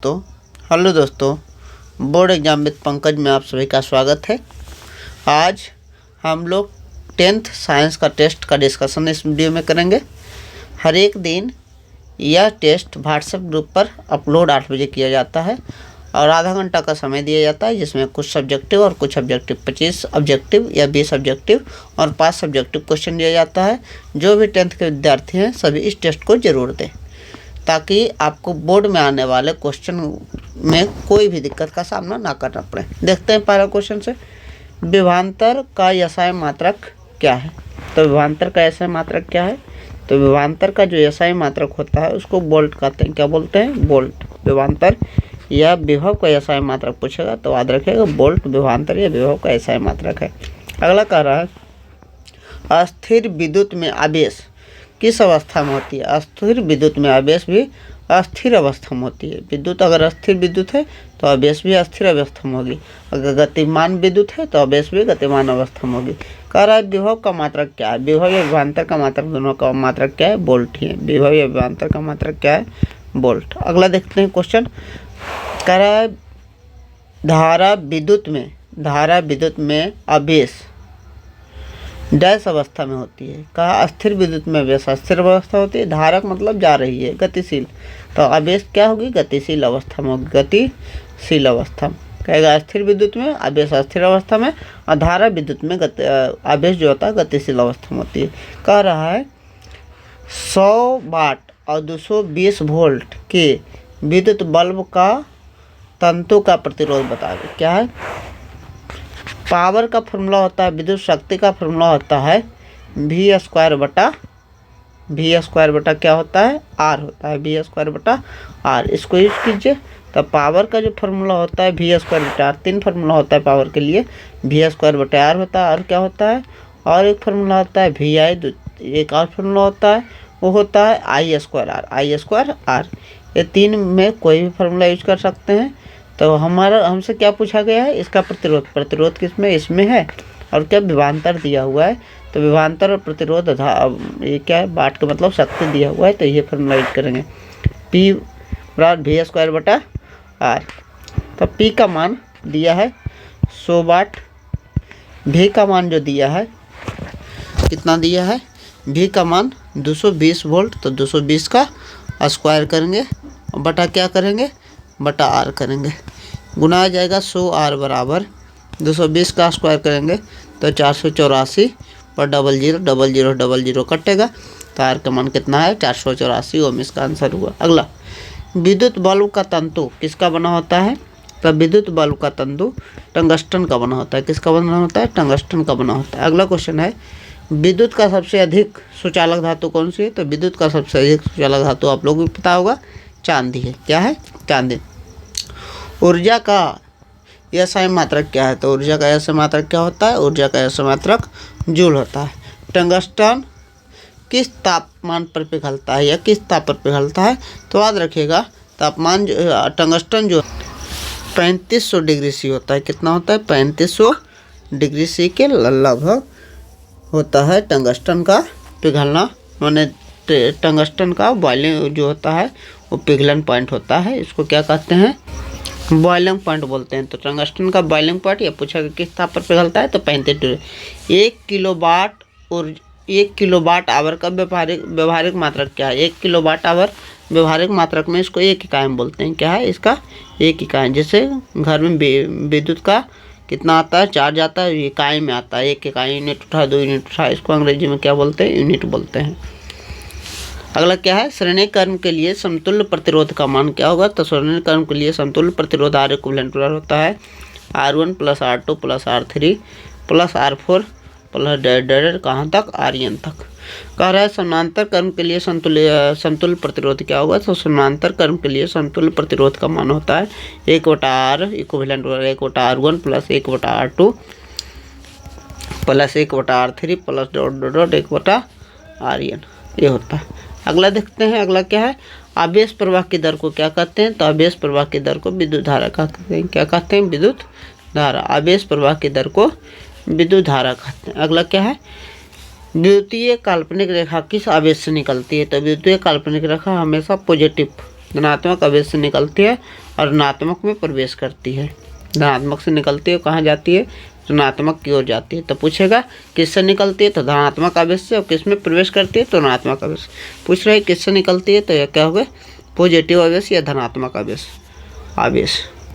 Hello दोस्तों, board exam with Pankaj में आप सभी का स्वागत है। आज हम लोग 10th साइंस का टेस्ट का डिस्कशन इस वीडियो में करेंगे। हर एक दिन यह टेस्ट व्हाट्सएप ग्रुप पर अपलोड 8 बजे किया जाता है और आधा घंटा का समय दिया जाता है, जिसमें कुछ सब्जेक्टिव और कुछ ऑब्जेक्टिव 25 ऑब्जेक्टिव या 20 ऑब्जेक्टिव और 5 सब्जेक्टिव क्वेश्चन दिया जाता है। जो भी 10th के विद्यार्थी हैं सभी इस टेस्ट को जरूर दें, ताकि आपको बोर्ड में आने वाले क्वेश्चन में कोई भी दिक्कत का सामना ना करना पड़े। देखते हैं पहला क्वेश्चन से, विभवांतर का एसआई मात्रक क्या है। तो विभवांतर का एसआई मात्रक क्या है? तो विभवांतर का जो एसआई मात्रक होता है उसको बोल्ट कहते हैं। क्या बोलते हैं? बोल्ट। विभवांतर या विभव का एसआई मात्रक पूछेगा तो याद रखिएगा बोल्ट विभवांतर या विभव का एसआई मात्रक है। अगला कह रहा है, अस्थिर विद्युत में आवेश किस अवस्था में होती है? अस्थिर विद्युत में आवेश भी अस्थिर अवस्था में होती है। विद्युत अगर अस्थिर विद्युत है तो आवेश भी अस्थिर अवस्था में होगी। अगर गतिमान विद्युत है तो आवेश भी गतिमान अवस्था में होगी। कह रहा है विभव का मात्रक क्या है? विभव या विभवांतर का मात्रक, दोनों का मात्रक क्या है? बोल्ट ही है। विभव या विभवांतर का मात्रक क्या है? बोल्ट। अगला देखते हैं क्वेश्चन। कह रहा है धारा विद्युत में आवेश डैश अवस्था में होती है। कहा अस्थिर विद्युत में आवेश अस्थिर अवस्था होती है। धारक मतलब जा रही है, गतिशील, तो आवेश क्या होगी? गतिशील अवस्था में होगी, गतिशील अवस्था में। कहेगा अस्थिर विद्युत में आवेश अस्थिर अवस्था में और धारा विद्युत में आवेश जो होता है गतिशील अवस्था में होती है। कह रहा है 100 वाट और 220 वोल्ट के विद्युत बल्ब का तंतु का प्रतिरोध बताइए। क्या है? पावर का फॉर्मूला होता है, विद्युत शक्ति का फॉर्मूला होता है V² बटा क्या होता है? R होता है, V² बटा R। इसको यूज कीजिए। तो पावर का जो फॉर्मूला होता है V² बटा R, 3 फार्मूला होता है पावर के लिए। V² बटा R होता है, और क्या होता है? और एक फार्मूला होता है VI, एक और फार्मूला होता है वो होता है I²R। ये 3 में कोई भी फार्मूला यूज कर सकते हैं। तो हमसे क्या पूछा गया है? इसका प्रतिरोध किसमें? इसमें है। और क्या विभवांतर दिया हुआ है, तो विभवांतर और प्रतिरोध ये क्या है? वाट का मतलब शक्ति दिया हुआ है, तो ये फॉर्मूला यूज करेंगे। P बराबर V² बटा R। तो P का मान दिया है 100 वाट, V का मान जो दिया है कितना दिया है? V का मान 220 वोल्ट, तो 220 का स्क्वायर करेंगे और बटा क्या करेंगे? बटा R करेंगे। गुना आ जाएगा 100R बराबर 220 का स्क्वायर करेंगे तो 484 पर 0000 कटेगा, तो R का मान कितना है? 484 ओम। इसका आंसर हुआ। अगला, विद्युत बल्ब का तंतु किसका बना होता है? तो विद्युत बल्ब का तंतु टंगस्टन का बना होता है। किसका बना होता है? टंगस्टन का बना होता है। अगला क्वेश्चन है, विद्युत का सबसे अधिक सुचालक धातु कौन सी है? तो विद्युत का सबसे अधिक सुचालक धातु आप लोगों को पता होगा, चांदी है। क्या है? चांदी। ऊर्जा का एसआई मात्रक क्या है? तो ऊर्जा का एसआई मात्रक क्या होता है? ऊर्जा का एसआई मात्रक जूल होता है। टंगस्टन किस तापमान पर पिघलता है या किस ताप पर पिघलता है? तो याद रखिएगा तापमान टंगस्टन जो 3500 डिग्री सी होता है। कितना होता है? 3500 डिग्री सी के लगभग होता है टंगस्टन का पिघलना, माने टंगस्टन का बॉइलिंग जो होता है वो पिघलन पॉइंट होता है। इसको क्या कहते हैं? बॉइलिंग पॉइंट बोलते हैं। तो टंगस्टन का बॉइलिंग पॉइंट ये पूछा कि किस ताप पर पिघलता है? तो 35 डिग्री। 1 किलोवाट आवर का व्यवहारिक मात्रक क्या है? 1 किलोवाट आवर व्यवहारिक मात्रक में इसको एक इकाई में बोलते हैं। क्या है? इसका एक इकाई। जैसे घर में विद्युत का कितना आता है? चार्ज आता है, इकाई में आता है। 1 इकाई, यूनिट उठा, 2 यूनिट उठा, इसको अंग्रेजी में क्या बोलते हैं? यूनिट बोलते हैं। अगला क्या है? श्रेणी क्रम के लिए समतुल्य प्रतिरोध का मान क्या होगा? तो श्रेणी क्रम के लिए समतुल्य प्रतिरोध R इक्विवेलेंट होता है R1 plus R2 plus R3 plus R4 plus dead कहाँ तक? RN तक। कह रहा है समानांतर क्रम के लिए समतुल्य प्रतिरोध क्या होगा? तो समानांतर क्रम के लिए समतुल्य प्रतिरोध का मान होता है 1/R equivalent 1/R1 plus 1/R2 plus 1/R3 plus dot 1/RN, ये होता है। अगला देखते हैं। अगला क्या है? आवेश प्रवाह की दर को क्या कहते हैं? तो आवेश प्रवाह की दर को विद्युत धारा कहते हैं। क्या कहते हैं? विद्युत धारा। आवेश प्रवाह की दर को विद्युत धारा कहते हैं। अगला क्या है? विद्युतीय काल्पनिक रेखा किस आवेश से निकलती है? तो विद्युतीय काल्पनिक रेखा हमेशा पॉजिटिव धनात्मक आवेश से निकलती है और ऋणात्मक में प्रवेश करती है। धनात्मक से निकलती है, कहाँ जाती है? ऋणात्मक की ओर जाती है। तो पूछेगा किससे निकलती है, तो धनात्मक आवेश से, और किस में प्रवेश करती है, तो ऋणात्मक आवेश। पूछ रहे किससे निकलती है, तो यह क्या होगा? पॉजिटिव आवेश या धनात्मक आवेश।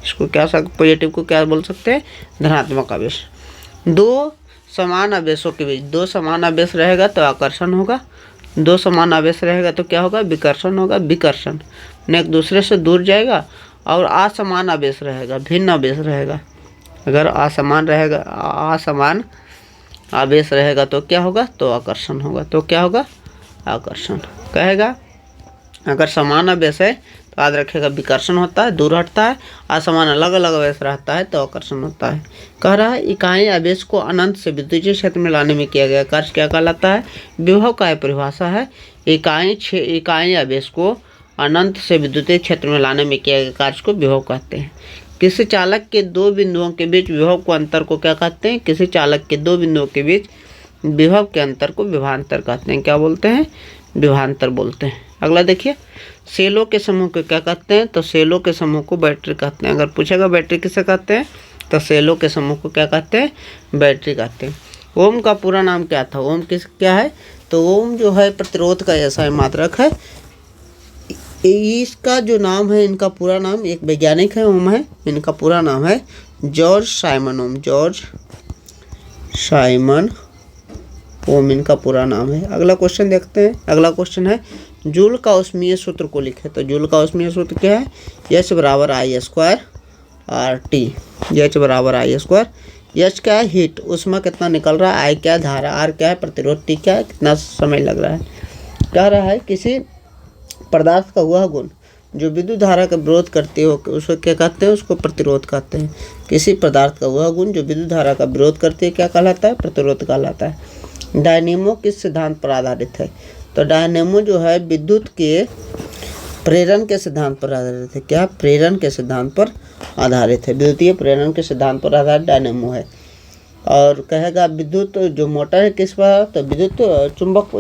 इसको क्या पॉजिटिव को क्या बोल सकते हैं? धनात्मक आवेश। दो समान आवेशों के बीच, दो समान आवेश रहेगा तो आकर्षण होगा, दो समान आवेश रहेगा तो क्या होगा? विकर्षण होगा। विकर्षण ने एक दूसरे से दूर जाएगा। और असमान आवेश रहेगा, भिन्न आवेश रहेगा। अगर असमान आवेश रहेगा तो क्या होगा? तो आकर्षण होगा। तो क्या होगा? आकर्षण कहेगा। अगर समान आवेश है तो याद रखेगा विकर्षण होता है, दूर हटता है। असमान अलग अलग आवेश रहता है तो आकर्षण होता है। कह रहा है इकाई आवेश को अनंत से विद्युतीय क्षेत्र में लाने में किया गया कार्य क्या कहलाता है? विभव का परिभाषा है। इकाई आवेश को अनंत से विद्युतीय क्षेत्र में लाने में किया गया कार्य को विभव कहते हैं। किसी चालक के दो बिंदुओं के बीच विभव को अंतर को क्या कहते हैं? किसी चालक के दो बिंदुओं के बीच विभव के अंतर को विभवांतर कहते हैं। क्या बोलते हैं? विभवांतर बोलते हैं। अगला देखिए, सेलों के समूह को क्या कहते हैं? तो सेलों के समूह को बैटरी कहते हैं। अगर पूछेगा बैटरी किसे कहते हैं, तो सेलों के समूह को क्या कहते हैं? बैटरी कहते हैं। ओम का पूरा नाम क्या था? ओम क्या है? तो ओम जो है प्रतिरोध का ऐसा मात्रक है। इसका जो नाम है, इनका पूरा नाम, एक वैज्ञानिक है ओम है, इनका पूरा नाम है जॉर्ज साइमन ओम। जॉर्ज साइमन ओम इनका पूरा नाम है। अगला क्वेश्चन देखते हैं। अगला क्वेश्चन है जूल का ऊष्मीय सूत्र को लिखे। तो जूल का ऊष्मीय सूत्र क्या है? H बराबर I² RT। H बराबर I²। H क्या है? हीट, ऊष्मा कितना निकल रहा है, I क्या है? धारा, R क्या है? प्रतिरोध, T क्या है? कितना समय लग रहा है। कह रहा है किसी पदार्थ का वह गुण जो विद्युत धारा का विरोध करते हो उसको क्या कहते हैं? उसको प्रतिरोध कहते हैं। किसी पदार्थ का वह गुण जो विद्युत धारा का विरोध करते हैं क्या कहलाता है? प्रतिरोध कहलाता है। डायनेमो किस सिद्धांत पर आधारित है? तो डायनेमो जो है विद्युत के प्रेरण के सिद्धांत पर आधारित है। क्या? प्रेरण के सिद्धांत पर आधारित है। विद्युतीय प्रेरण के सिद्धांत पर आधारित डायनेमो है। और कहेगा विद्युत जो मोटर है किस पर? तो विद्युत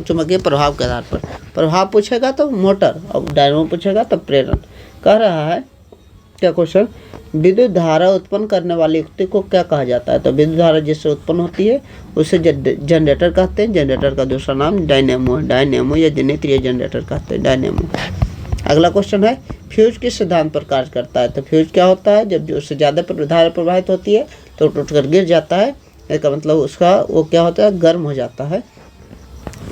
चुंबकीय प्रभाव के आधार पर। प्रभाव पूछेगा तो मोटर, और डायनेमो पूछेगा तो प्रेरण। कह रहा है क्या क्वेश्चन? विद्युत धारा उत्पन्न करने वाली युक्ति को क्या कहा जाता है? तो विद्युत धारा जिससे उत्पन्न होती है उसे जनरेटर कहते हैं। जनरेटर का दूसरा नाम डायनेमो है। डायनेमो या जनित्रीय जनरेटर कहते हैं, डायनेमो। अगला क्वेश्चन है फ्यूज किस सिद्धांत पर कार्य करता है? तो फ्यूज क्या होता है? जब उससे ज़्यादा धारा प्रवाहित होती है तो टूट कर गिर जाता है। इसका मतलब उसका वो क्या होता है? गर्म हो जाता है।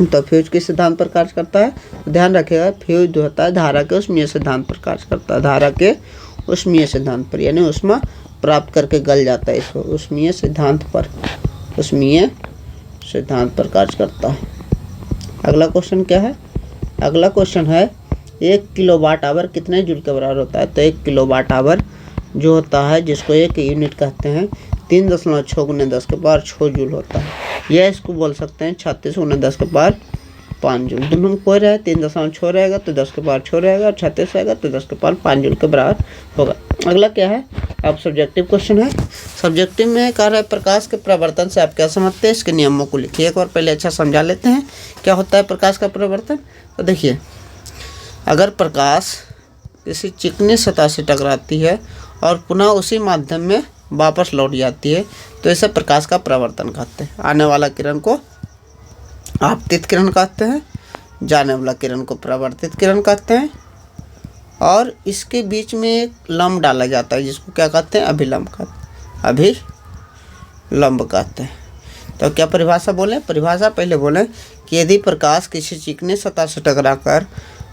तो फ्यूज किस सिद्धांत पर कार्य करता है? ध्यान रखिएगा फ्यूज जो होता है धारा के ऊष्मीय सिद्धांत पर कार्य करता है। धारा के ऊष्मीय सिद्धांत पर, यानी ऊष्मा प्राप्त करके गल जाता है। इसको ऊष्मीय सिद्धांत पर कार्य करता है। अगला क्वेश्चन क्या है? अगला क्वेश्चन है 1 किलोवाट आवर कितने जूल के बराबर होता है? तो 1 किलोवाट आवर जो होता है, जिसको एक यूनिट कहते हैं, 3.6 × 10⁻6 जूल होता है। यह इसको बोल सकते हैं 36 × 10⁻5 जूल। दोनों में कोई रहे, 3.6 रहेगा तो 10⁻6 रहेगा, और 36 रहेगा तो 10⁻5 जूल के बराबर होगा। अगला क्या है? अब सब्जेक्टिव क्वेश्चन है। सब्जेक्टिव में कह रहा है प्रकाश के परावर्तन से आप क्या समझते हैं? इसके नियमों को लिखिए। एक बार पहले अच्छा समझा लेते हैं क्या होता है प्रकाश का परावर्तन। तो देखिए, अगर प्रकाश किसी चिकनी सतह से टकराती है और पुनः उसी माध्यम में वापस लौट जाती है तो इसे प्रकाश का परावर्तन कहते हैं। आने वाला किरण को आपतित किरण कहते हैं, जाने वाला किरण को परावर्तित किरण कहते हैं, और इसके बीच में एक लंब डाला जाता है जिसको क्या कहते हैं? अभिलंब कहते हैं। तो क्या परिभाषा बोले? परिभाषा पहले बोले कि यदि प्रकाश किसी चिकनी सतह से टकराकर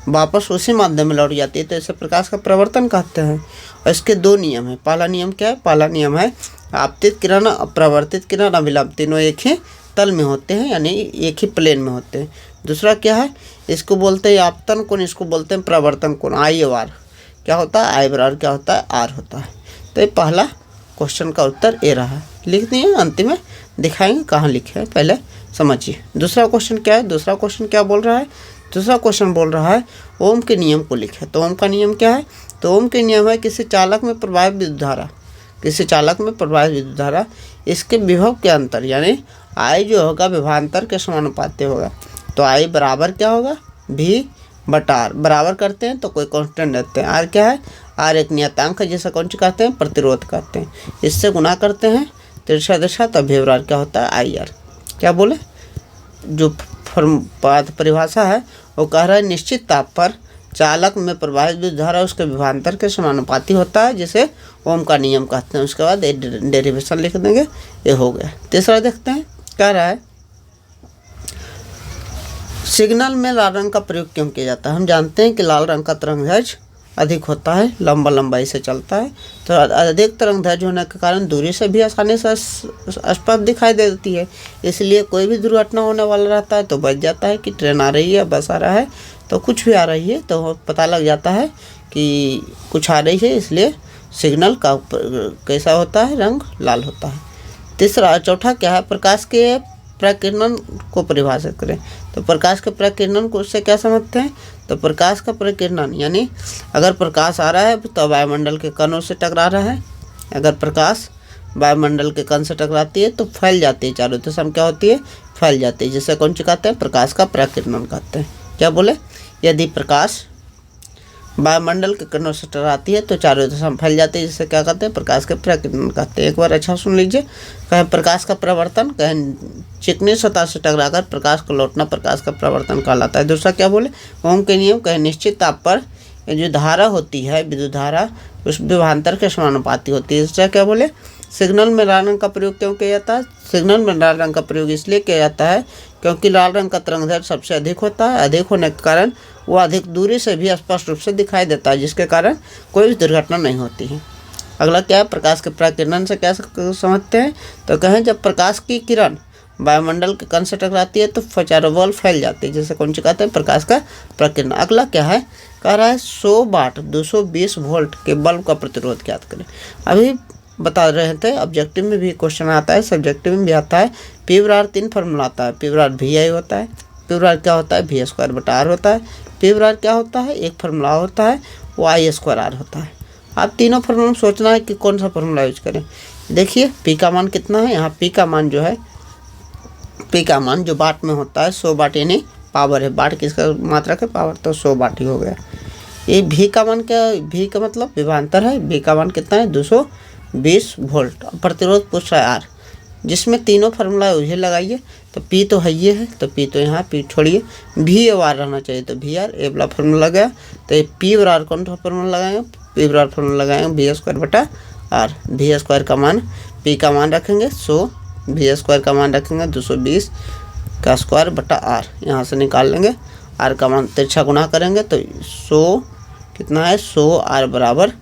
वापस उसी माध्यम में लौट जाती है तो इसे प्रकाश का परावर्तन कहते हैं। और इसके दो नियम है। पहला नियम क्या है? पहला नियम है आपतित किरण, अपरावर्तित किरण, अभिलंब तीनों एक ही तल में होते हैं, यानी एक ही प्लेन में होते हैं। दूसरा क्या है? इसको बोलते हैं आपतन कोण, इसको बोलते हैं परावर्तन कोण। I/R क्या होता है? I बराबर क्या होता है? R होता है। तो ये पहला क्वेश्चन का उत्तर ए रहा है। लिख दिए, अंतिम में दिखाएंगे कहाँ लिखे हैं, पहले समझिए। दूसरा क्वेश्चन क्या है? दूसरा क्वेश्चन क्या बोल रहा है? दूसरा क्वेश्चन बोल रहा है ओम के नियम को लिखे। तो ओम का नियम क्या है? तो ओम के नियम है किसी चालक में प्रवाहित विद्युत धारा, इसके विभव के अंतर, यानी I जो होगा विभवांतर के समानुपाती होगा। तो I बराबर क्या होगा? V बटा आर बराबर करते हैं तो कोई कांस्टेंट देते हैं। आर क्या है? आर एक नियतांक है जिसे कौन सी कहते हैं? प्रतिरोध कहते हैं। इससे गुना करते हैं तिरछा दिशा, तब व्यवहार क्या होता है? I R. क्या बोले? जो परिभाषा है वो कह रहा है निश्चित ताप पर चालक में प्रवाहित विद्युत धारा उसके विभवांतर के समानुपाती होता है, जिसे ओम का नियम कहते हैं। उसके बाद डेरिवेशन लिख देंगे, ये हो गया। तीसरा देखते हैं, कह रहा है सिग्नल में लाल रंग का प्रयोग क्यों किया जाता है? हम जानते हैं कि लाल रंग का तरंगदैर्घ्य अधिक होता है, लंबा लंबाई से चलता है, तो अधिक तरंगदैर्घ्य होने के कारण दूरी से भी आसानी से स्पष्ट दिखाई देती है। इसलिए कोई भी दुर्घटना होने वाला रहता है तो बच जाता है कि ट्रेन आ रही है, बस आ रहा है, तो कुछ भी आ रही है तो पता लग जाता है कि कुछ आ रही है, इसलिए सिग्नल का कैसा होता है? रंग लाल होता है। चौथा क्या है? प्रकाश के प्रकीर्णन को परिभाषित करें। तो प्रकाश के प्रकीर्णन को उससे क्या समझते हैं? तो प्रकाश का प्रकीर्णन यानी अगर प्रकाश आ रहा है तो वायुमंडल के कणों से टकरा रहा है। अगर प्रकाश वायुमंडल के कण से टकराती है तो फैल जाती है, चारों दिशा में क्या होती है? फैल जाती है, जिसे कौन सी कहते हैं? प्रकाश का प्रकीर्णन कहते हैं। क्या बोले? यदि प्रकाश वायुमंडल के कणों से टकराती है तो चारों दिशा में फैल जाती है, जिसे क्या कहते हैं? प्रकाश के प्रकीर्णन कहते हैं। एक बार अच्छा सुन लीजिए, कहें प्रकाश का प्रवर्तन, कहें चिकनी सतह से टकराकर प्रकाश को लौटना प्रकाश का प्रवर्तन कहलाता है। दूसरा क्या बोले? ओम के नियम, कहें निश्चित ताप पर जो धारा होती है, विद्युत धारा, उस विभवांतर के समानुपाती होती है। इससे क्या बोले? सिग्नल में लाल रंग का प्रयोग क्यों किया जाता है? सिग्नल में लाल रंग का प्रयोग इसलिए किया जाता है क्योंकि लाल रंग का तरंगदैर्घ्य सबसे अधिक होता है। अधिक होने के कारण वो अधिक दूरी से भी स्पष्ट रूप से दिखाई देता है, जिसके कारण कोई भी दुर्घटना नहीं होती है। अगला क्या है? प्रकाश के प्रकीर्णन से क्या समझते हैं? तो कहें जब प्रकाश की किरण वायुमंडल के कण से टकराती है तो चारों बल फैल जाती है, जिसे कौन सी कहते हैं? प्रकाश का प्रकीर्णन। अगला क्या है? कह रहा है 100 वाट 220 वोल्ट के बल्ब का प्रतिरोध ज्ञात करें। अभी बता रहे थे, ऑब्जेक्टिव में भी क्वेश्चन आता है, सब्जेक्टिव में भी आता है। पी बराबर 3 फार्मूला आता है। पी बराबर वी आई होता है, पी बराबर क्या होता है? वी स्क्वायर बटा आर होता है। पी बराबर क्या होता है? एक फार्मूला होता है, वो आई स्क्वायर आर होता है। आप तीनों फार्मूला में सोचना है कि कौन सा फार्मूला यूज करें। देखिए पी का मान कितना है, यहाँ पी का मान जो है, पी का मान जो वाट में होता है 100 वाट यानी पावर है। वाट किसका मात्रक है? पावर, तो 100 वाट ही हो गया। ये भी का मान क्या? भी का मतलब विभवांतर है। भी का मान कितना है? 220 वोल्ट। प्रतिरोध पूछ रहा है आर, जिसमें तीनों फार्मूला उसे लगाइए। तो पी तो है ये है, तो पी तो यहाँ, पी छोड़िए, भी आर रहना चाहिए, तो भी आर ए वाला फार्मूला गया। तो ये पी बराबर कौन सा फार्मूला लगाएंगे? पी बराबर फार्मूला लगाएंगे वी स्क्वायर बटा आर। वी स्क्वायर का मान, पी का मान रखेंगे 100, वी स्क्वायर का मान रखेंगे 220 का स्क्वायर बटा आर। यहाँ से निकाल लेंगे, आर का मान तिरछा गुना करेंगे तो 100 कितना है? 100 आर बराबर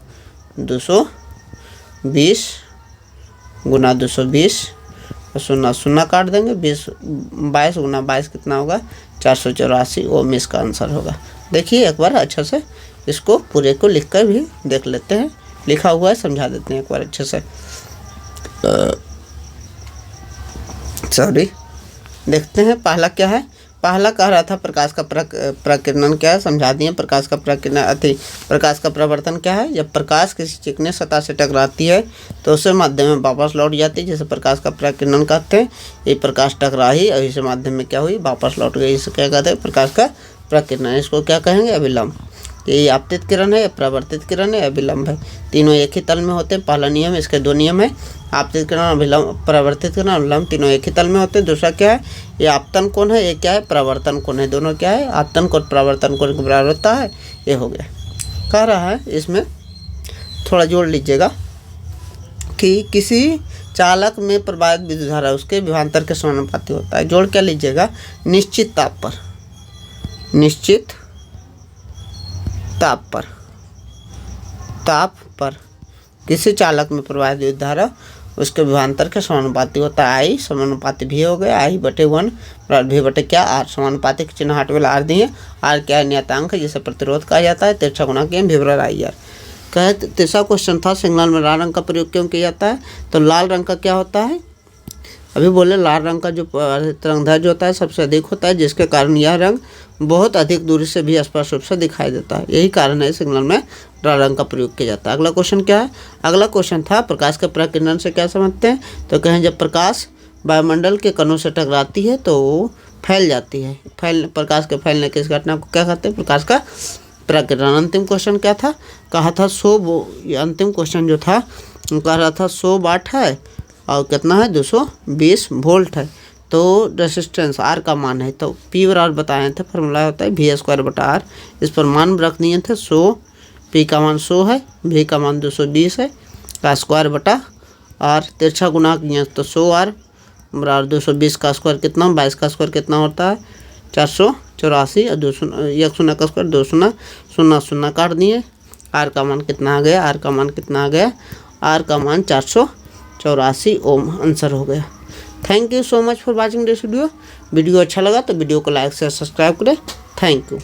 220 गुना 220, शून्य शून्य काट देंगे, 22 गुना 22 कितना होगा? 484 ओम इसका आंसर होगा। देखिए एक बार अच्छा से इसको पूरे को लिख कर भी देख लेते हैं, लिखा हुआ है, समझा देते हैं एक बार अच्छे से। सॉरी, देखते हैं पहला क्या है। पहला कह रहा था प्रकाश का प्रकीर्णन क्या है, समझा दिए। प्रकाश का प्रकीर्णन प्रकाश का प्रवर्तन क्या है? जब प्रकाश किसी चिकने सतह से टकराती है तो उसे माध्यम में वापस लौट जाती है, जिसे प्रकाश का प्रकीर्णन कहते हैं। ये प्रकाश टकरा ही और इसे माध्यम में क्या हुई? वापस लौट गई, इसे क्या कहते हैं? प्रकाश का प्रकीर्णन। इसको क्या कहेंगे? अभिलंब। ये आपतित किरण है, परावर्तित किरण है, अभिलंब है। तीनों एक ही तल में होते हैं। पहला नियम, इसके दो नियम है, आपतित किरण, अभिलंब, परावर्तित किरण, अभिलंब, तीनों एक ही तल में होते हैं। दूसरा क्या है? ये आपतन कोण है, ये क्या है? परावर्तन कोण है। दोनों क्या है? आपतन कोण परावर्तन कोण के बराबर होता है। ये हो गया। कह रहा है इसमें थोड़ा जोड़ लीजिएगा कि किसी चालक में प्रवाहित विद्युत धारा उसके विभवांतर के समानुपाती होता है। जोड़ क्या लीजिएगा? निश्चित ताप पर, निश्चित ताप पर किसी चालक में प्रवाहित विद्युत धारा उसके विभवांतर के समानुपाती होता है। आई समानुपाती भी हो गया, आई बटे 1 बराबर भी बटे क्या? आर। समानुपाती के चिन्ह हटवे आर दिए। आर क्या है? नियतांक है, जिसे प्रतिरोध कहा जाता है। तिरछा गुना किए भी बराबर आई आर। कहे तीसरा क्वेश्चन था सिग्नल में लाल रंग का प्रयोग क्यों किया जाता है? तो लाल रंग का क्या होता है? अभी बोले लाल रंग का जो तरंगदैर्घ्य होता है सबसे अधिक होता है, जिसके कारण यह रंग बहुत अधिक दूरी से भी स्पष्ट रूप से दिखाई देता है। यही कारण है सिग्नल में लाल रंग का प्रयोग किया जाता है। अगला क्वेश्चन क्या है? अगला क्वेश्चन था प्रकाश के प्रकीर्णन से क्या समझते हैं? तो कहें जब प्रकाश वायुमंडल के कणों से टकराती है तो फैल जाती है। प्रकाश के फैलने की इस घटना को क्या कहते हैं? प्रकाश का प्रकीर्णन। अंतिम क्वेश्चन क्या था? कहा था 100 ये अंतिम क्वेश्चन जो था कह रहा था 100 वाट है और कितना है 220 वोल्ट है। तो रेसिस्टेंस आर का मान है, तो पी और आर बताए थे, फॉर्मूला होता है V²/R। इस पर मान रख दिए थे 100, पी का मान 100 है, V का मान 220 है, का स्क्वायर/R तिरछा गुना किए तो 100R बराबर 220 का स्क्वायर कितना, 22 का स्क्वायर कितना होता है 484 और 2 शून्य का स्क्वायर 2 शून्य 0 0 काट दिए। आर का मान कितना आ गया? आर का मान कितना आ गया? आर का मान 484 ओम आंसर हो गया। Thank you so much for watching this video. Video अच्छा लगा तो वीडियो को लाइक शेयर सब्सक्राइब करें। Thank you.